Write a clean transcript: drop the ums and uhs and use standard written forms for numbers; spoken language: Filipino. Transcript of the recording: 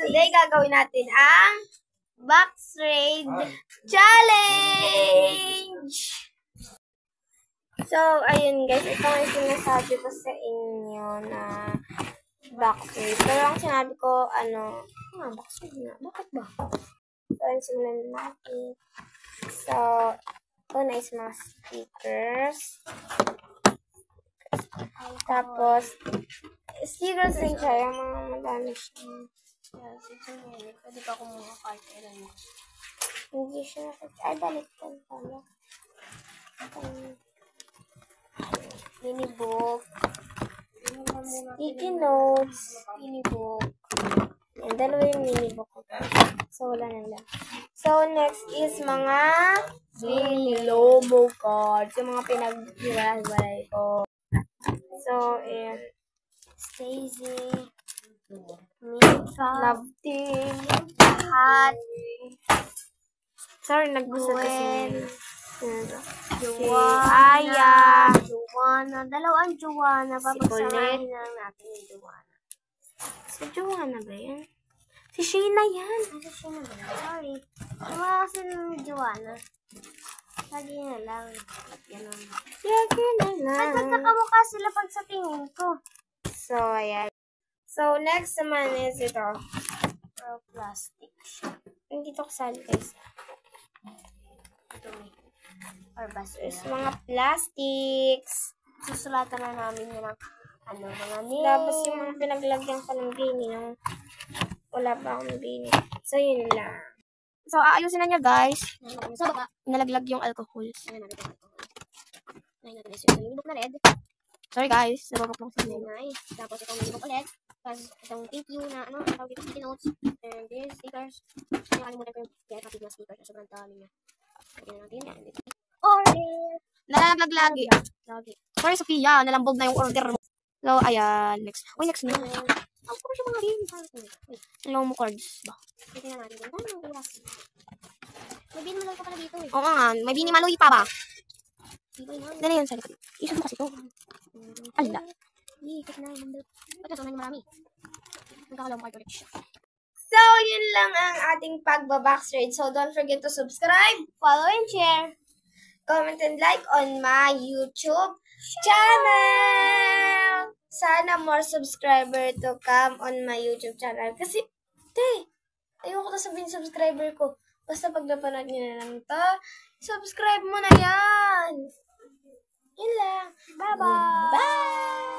today gagawin natin ang box raid challenge! So, ayun guys, ito yung sinasabi ko sa inyo na box raid. Pero ang sinabi ko, box raid na. Bakit ba? So, ayun, simulan natin. So, ito na is mga stickers. Tapos, stickers din siya. Yung mga madami siya. Pwede pa kumuha kahit kailan mo. Hindi siya ay, baliktad pala. Mini book. Sticky notes. Mini book. Yan, dalawa yung mini book ko. So, wala na lang. So, next is mga mini logo cards. Yung mga pinag-hiwalay ko. So, ayan. Stacy. Mika. Love team. Hat. Sorry, nagbusa kasi. Joanna. Joanna. Dalawang Joanna. Papagsamahin lang natin yung Joanna. Si Joanna ba yan? Si Sheena yan. Si Sheena ba yan? Sorry. Wala kasi ng Joanna. Lagi na lang. Ganun. Lagi na lang. Ba't magkakamukha sila pag sa tingin ko? So, ayan. So, next naman is ito. Plastic siya. Hindi ito kasali guys. Ito may. Or basta Is mga plastics. Susulatan na namin yun ng mga names. Tapos yung mga pinaglagyan ko ng bini. Wala pa akong bini. So, yun lang. So, aayusin na niya guys. Sa baba. Nalaglag yung alcohol. Ayan natin yung alcohol. Ayan natin yung minibok na red. Sorry guys. Nababak lang sa Very nice. Tapos itong minibok ulit. Tapos itong thank you na tawag ito sticky notes. And this stickers. Nakalimutan ko yung kapit na stickers. Sobrang dami niya. Lagyan natin yan. Order! Nalalaglag lagi. Lagi. Sorry Sophia. Nalambog na yung order mo. So, ayan. Next. Uy, next na. Ang puro siya mga games. Long cards ba? Tingnan natin. Ang dami ng kulas. May binimaloy pa pala dito eh. Oo nga. May binimaloy pa ba? Ibay na. Dali yan sa likod. Isip mo kasi ito. Ala. Ikot na. Ba't nasa na marami? Nagkakalawang card ulit siya. So, yun lang ang ating pagbabox raid. So, don't forget to subscribe, follow, and share. Comment and like on my YouTube channel. Sana more subscriber to come on my YouTube channel. Kasi, ayoko na sabihin subscriber ko. Basta pag napanood nyo na lang to, subscribe mo na yan. Yun lang. Bye-bye! Bye!